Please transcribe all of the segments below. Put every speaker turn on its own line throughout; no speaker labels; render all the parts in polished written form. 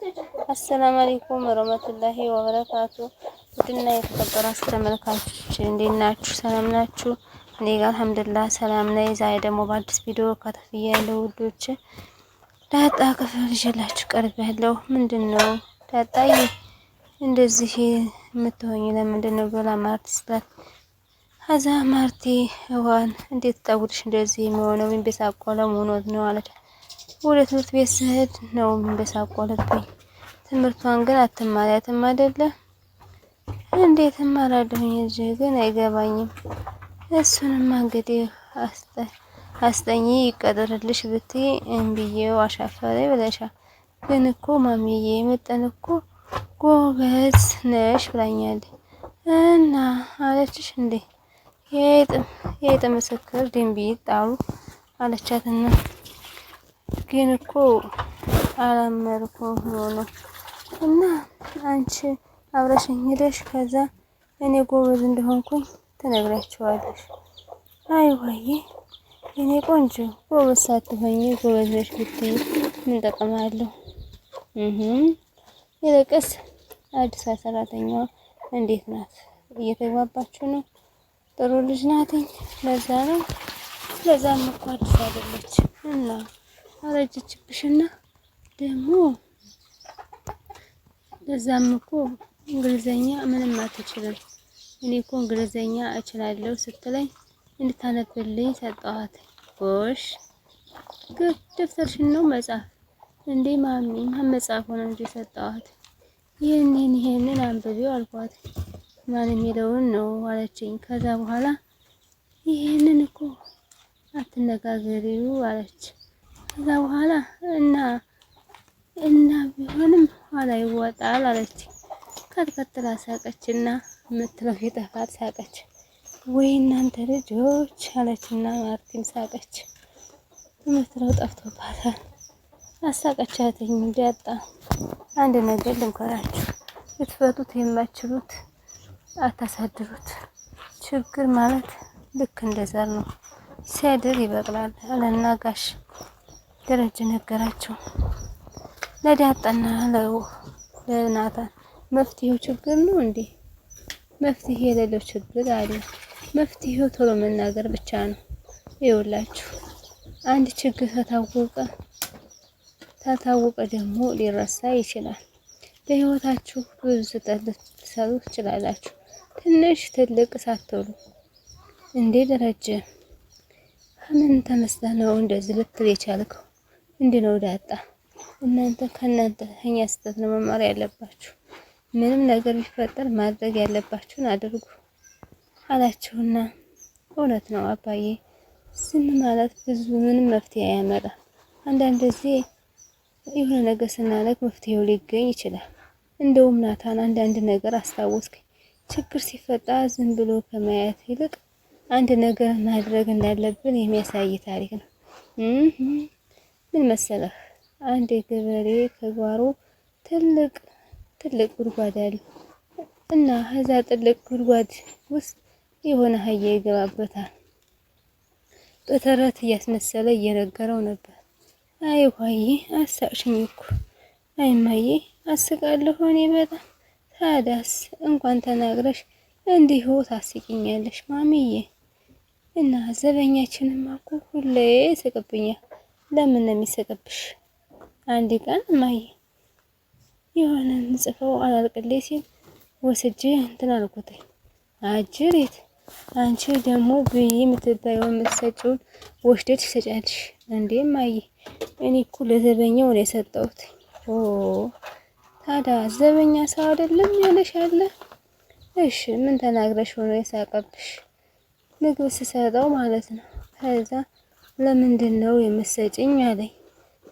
አሰላሙ አለይኩም ወረህመቱላሂ ወበረካቱ። ውድና የተከበራችሁ ተመልካቾች እንዴት ናችሁ? ሰላም ናችሁ? እኔ ጋር አልሐምዱሊላህ ሰላም ነኝ። ዛሬ ደግሞ በአዲስ ቪዲዮ ከትፍያለሁ ውዶች። ዳጣ ክፍል ይዤላችሁ ቀርቤያለሁ። ምንድነው ዳጣዬ እንደዚህ የምትሆኝ ለምንድን ነው ብላ ማርቲ ስላት ከዛ ማርቲ ዋን እንዴት ጠጉርሽ እንደዚህ የሚሆነው የሚበሳቆለው ሆኖት ነው አለች። ወደ ትምህርት ቤት ስሄድ ነው የሚበሳቆልብኝ። ትምህርቷን ግን አትማሪያትም አይደለ? እንዴት እማራለሁኝ እዚህ ግን አይገባኝም። እሱንማ እንግዲህ አስጠኝ ይቀጥርልሽ ብትይ እምብዬው አሻፈረኝ ብለሻል። ግን እኮ ማሚዬ መጠን እኮ ጎበዝ ነሽ ብላኛለች እና አለችሽ እንዴ? የአይጥ ምስክር ድንቢጥ ጣሉ አለቻትና ግን እኮ አላመርኩም ነው እና አንቺ አብረሽኝ ሄደሽ ከዛ እኔ ጎበዝ እንደሆንኩኝ ትነግራቸዋለሽ። አይ ወይዬ እኔ ቆንጆ ጎበዝ ሳትሆኚ ጎበዝ ነሽ ብትይ ምን ጥቅም አለው? ይልቅስ አዲስ ሰራተኛዋ እንዴት ናት? እየተግባባችሁ ነው? ጥሩ ልጅ ናትኝ? ለዛ ነው ለዛም እኮ አዲስ አይደለች እና አረጀችብሽና ደግሞ ለዛም እኮ እንግሊዘኛ ምንም አትችልም። እኔ እኮ እንግሊዘኛ እችላለሁ ስትለኝ እንድታነብልኝ ሰጠኋት። ጎሽ ደብተርሽን ነው መጻፍ እንዴ ማሚ? መጻፍ ነው እንጂ ሰጠኋት። ይሄንን አንብቢው አልኳት። ማን የሚለውን ነው አለችኝ። ከዛ በኋላ ይሄንን እኮ አትነጋገሪው አለች። ከዛ በኋላ እና ቢሆንም ኋላ ይወጣል አለች። ከተከተላ ሳቀችና የምትለው የጠፋት ሳቀች። ወይ እናንተ ልጆች አለችና ማርቲም ሳቀች። የምትለው ጠፍቶባታል። አሳቀቻትኝ። ዳጣ አንድ ነገር ልንገራችሁ፣ ልትፈቱት የማትችሉት አታሳድሩት። ችግር ማለት ልክ እንደ ዘር ነው፣ ሲያድር ይበቅላል አለና ጋሽ ደረጀ ነገራቸው። ለዳጣና ለናታን መፍትሄው ችግር ነው እንዴ? መፍትሄ የሌለው ችግር አለ። መፍትሄው ቶሎ መናገር ብቻ ነው። ይኸውላችሁ አንድ ችግር ታታወቀ ደግሞ ሊረሳ ይችላል። በህይወታችሁ ብዙ ስህተት ልትሰሩ ትችላላችሁ፣ ትንሽ ትልቅ ሳትሉ። እንዴ ደረጀ ምን ተመስለህ ነው እንደዚህ ልትል የቻልከው? እንዲህ ነው ዳጣ፣ ከእናንተ እኛ ስህተት ነው መማር ያለባችሁ። ምንም ነገር ቢፈጠር ማድረግ ያለባችሁን አድርጉ አላቸውና እውነት ነው አባዬ፣ ዝም ማለት ምንም መፍትሄ አያመጣም። አንዳንድ ጊዜ የሆነ ነገር ስናደርግ መፍትሄው ሊገኝ ይችላል። እንደውም ናታን አንዳንድ ነገር አስታወስከኝ። ችግር ሲፈጣ ዝም ብሎ ከማየት ይልቅ አንድ ነገር ማድረግ እንዳለብን የሚያሳይ ታሪክ ነው። ምን መሰለህ? አንድ ገበሬ ከጓሮ ትልቅ ጉድጓድ አለ እና ከዛ ትልቅ ጉድጓድ ውስጥ የሆነ አህያ ይገባበታል። በተረት እያስመሰለ እየነገረው ነበር። አይ ሆይ አሳቅሽኝ እኮ። አይ ማዬ አስቃለሁ እኔ በጣም። ታዲያስ እንኳን ተናግረሽ እንዲሁ ታስቂኛለሽ ማሚዬ። እና ዘበኛችንማ እኮ ሁሌ ይስቅብኛል። ለምን ነው የሚስቅብሽ? አንድ ቀን ማዬ የሆነ ምጽፈው አላልቅልኝ ሲል ወስጄ እንትን አልኩት። አጅሬት አንቺ ደግሞ ብይ የምትባየው የምትሰጪውን ወስደሽ ትሰጫለሽ እንዴ ማዬ? እኔ እኮ ለዘበኛው ነው የሰጠሁት። ታዲያ ዘበኛ ሰው አይደለም ያለሻለ? እሺ ምን ተናግረሽ ሆኖ የሳቀብሽ? ምግብ ስሰጠው ማለት ነው። ከዛ ለምንድን ነው የምትሰጪኝ አለኝ።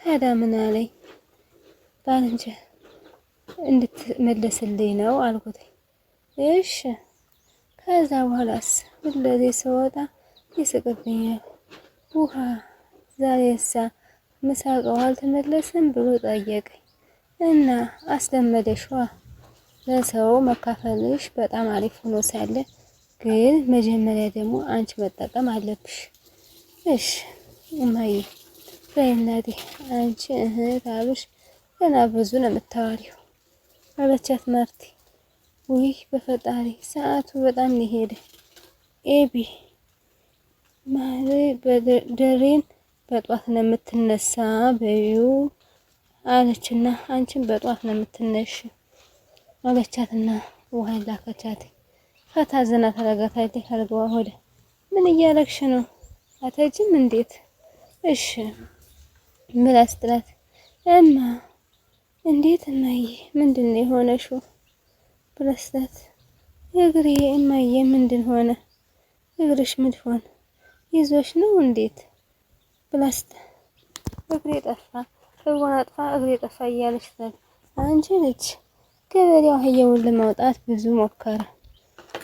ታዲያ ምን አለኝ? ባልንጀር እንድትመለስልኝ ነው አልኩት። እሺ ከዛ በኋላስ ሁሌ ስወጣ ይስቅብኛል። ውሃ ዛሬሳ ምሳቀው አልተመለሰም ብሎ ጠየቀኝ እና አስለመደሽዋ። ለሰው መካፈልሽ በጣም አሪፍ ሆኖ ሳለ ግን መጀመሪያ ደግሞ አንቺ መጠቀም አለብሽ። እሺ እማዬ በእናቴ አንቺ እህት አሉሽ ገና ብዙ ነው የምታወሪው አለቻት ማርቲ። ውይ በፈጣሪ ሰዓቱ በጣም ሄደ። ኤቢ ደሬን በጧት ነው የምትነሳ በዩ አለችና አንቺን በጧት ነው የምትነሽ አለቻትና ውሃ ላከቻት። ፈታ ዘና ተረጋግታለች። አልገዋ ሆደ ምን እያለክሽ ነው? አተጅም እንዴት? እሺ ብላ ስትላት እማ እንዴት እማዬ ምንድነው የሆነሽው? ብላ ስትላት እግሬ እማዬ ምንድን ሆነ? እግርሽ ምን ሆነ? ይዞሽ ነው እንዴት? ብላ ስትላት እግሬ ጠፋ እግሯን አጥፋ እግሬ ጠፋ እያለች ስትላት አንቺ ልጅ ገበሬው አህያውን ለማውጣት ብዙ ሞከረ።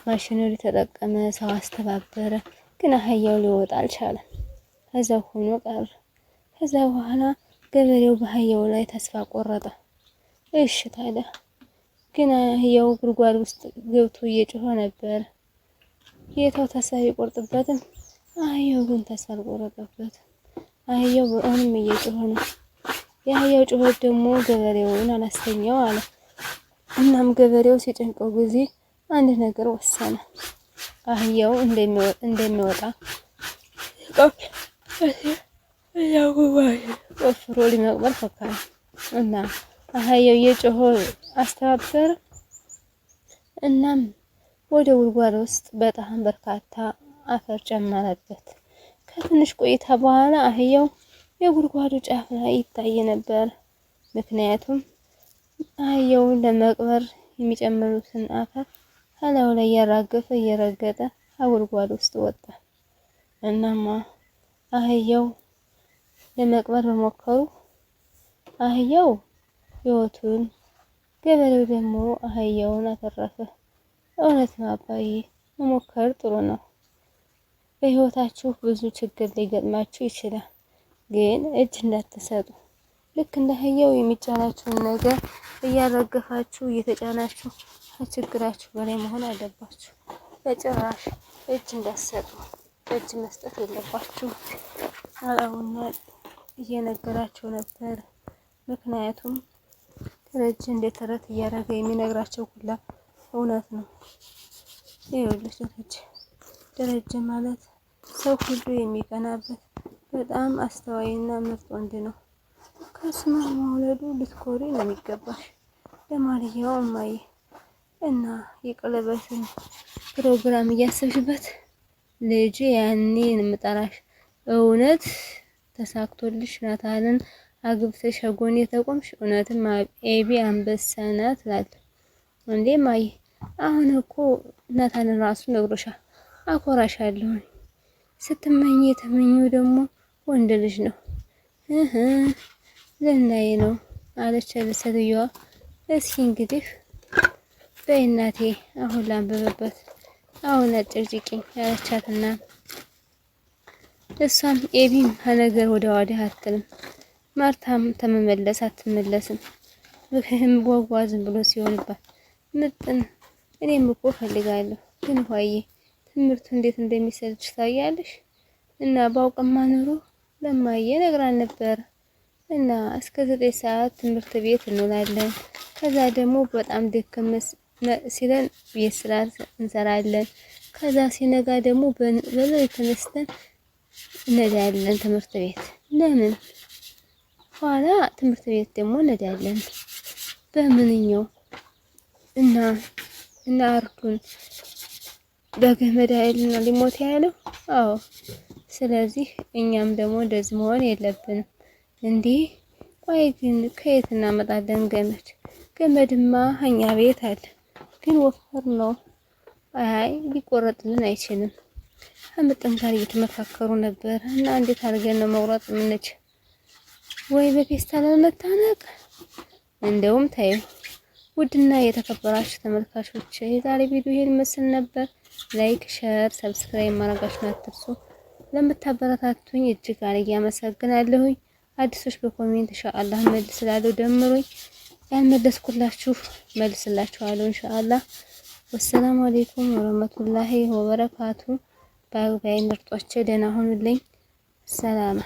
ማሽነሪ ተጠቀመ፣ ሰው አስተባበረ፣ ግን አህያው ሊወጣ አልቻለም። ከዛው ሆኖ ቀረ። ከዛ በኋላ ገበሬው በአህያው ላይ ተስፋ ቆረጠ። እሺ ታዲያ ግን አህያው ጉድጓድ ውስጥ ገብቶ እየጮኸ ነበር። ጌታው ተስፋ ቢቆርጥበትም አህያው ግን ተስፋ አልቆረጠበትም። አህያው አሁንም እየጮኸ ነው። የአህያው ጩኸት ደግሞ ገበሬውን አላስተኛው አለ። እናም ገበሬው ሲጨንቀው ጊዜ አንድ ነገር ወሰነ። አህያው እንደሚወጣ ቆፍሮ ሊመቅበር ፈከረ እና አህያው እየጮኸ አስተባበረ። እናም ወደ ጉድጓድ ውስጥ በጣም በርካታ አፈር ጨመረበት። ከትንሽ ቆይታ በኋላ አህያው የጉድጓዱ ጫፍ ላይ ይታይ ነበር። ምክንያቱም አህያውን ለመቅበር የሚጨምሩትን አፈር ከላዩ ላይ እያራገፈ እየረገጠ ከጉድጓድ ውስጥ ወጣ። እናማ አህያው ለመቅበር በሞከሩ አህያው ሕይወቱን፣ ገበሬው ደግሞ አህያውን አተረፈ። እውነት ነው አባዬ፣ መሞከር ጥሩ ነው። በሕይወታችሁ ብዙ ችግር ሊገጥማችሁ ይችላል፣ ግን እጅ እንዳትሰጡ። ልክ እንደ አህያው የሚጫናችሁን ነገር እያረገፋችሁ እየተጫናችሁ ከችግራችሁ በላይ መሆን አለባችሁ። በጭራሽ እጅ እንዳትሰጡ፣ እጅ መስጠት የለባችሁ አላውና እየነገራቸው ነበር። ምክንያቱም ደረጀ እንደ ተረት እያደረገ የሚነግራቸው ሁላ እውነት ነው። ይኸውልሽ ደረጀ ማለት ሰው ሁሉ የሚቀናበት በጣም አስተዋይና ምርጥ ወንድ ነው። ከስሙ መውለዱ ልትኮሪ ነው የሚገባሽ። ለማንኛውም እማዬ እና የቀለበትን ፕሮግራም እያሰብሽበት ልጅ ያኔ እንምጣራሽ እውነት ተሳክቶልሽ ናታንን አግብተሽ ጎኔ ተቆምሽ እውነትም ኤቢ አንበሳ ናት እላለሁ። እንዴ እማዬ አሁን እኮ ናታንን ራሱ ነግሮሻል። አኮራሻለሁ። ስትመኝ የተመኘው ደግሞ ወንድ ልጅ ነው። ልናይ ነው አለች ሴትዮዋ። እስኪ እንግዲህ በይ እናቴ አሁን ላንብብበት፣ አሁን አጭቅጭቂኝ አለቻትና እሷም ኤቢም ከነገር ወደ ወዲህ አትልም። ማርታም ተመመለስ አትመለስም። ምክህም ጓጓ ዝም ብሎ ሲሆንባት ምጥን እኔም እኮ ፈልጋለሁ፣ ግን ሆዬ ትምህርቱ እንዴት እንደሚሰልች ታያለሽ። እና ባውቅማ ኑሮ ለማየ ነግራን ነበር። እና እስከ 9 ሰዓት ትምህርት ቤት እንውላለን። ከዛ ደግሞ በጣም ደከም ሲለን ቤት ስራ እንሰራለን። ከዛ ሲነጋ ደግሞ በሌሊት ተነስተን እንሄዳለን ትምህርት ቤት። ለምን? ኋላ ትምህርት ቤት ደግሞ እንሄዳለን። በምንኛው እና አርዱን በገመድ ኃይልና ሊሞት ያለው? አዎ። ስለዚህ እኛም ደግሞ እንደዚህ መሆን የለብንም። እንዴ ቆይ ግን ከየት እናመጣለን ገመድ? ገመድማ እኛ ቤት አለ፣ ግን ወፈር ነው። አይ ሊቆረጥልን አይችልም። ከምጥን ጋር እየተመካከሩ ነበር እና እንዴት አድርገን ነው መቁረጥ የምንችል? ወይ በፌስታል መታነቅ? እንደውም ታዩ። ውድና የተከበራችሁ ተመልካቾች የዛሬ ቪዲዮ ይሄን መስል ነበር። ላይክ፣ ሼር፣ ሰብስክራይብ ማድረጋችሁን አትርሱ። ለምታበረታቱኝ እጅግ አድርጌ አመሰግናለሁኝ። አዲሶች በኮሜንት ኢንሻአላህ መልስላለሁ፣ ደምሩኝ። ያልመለስኩላችሁ መልስላችኋለሁ ኢንሻአላህ። ወሰላሙ አለይኩም ወራህመቱላሂ ወበረካቱ። ባይ ምርጦቼ፣ ደህና ሁኑልኝ። ሰላም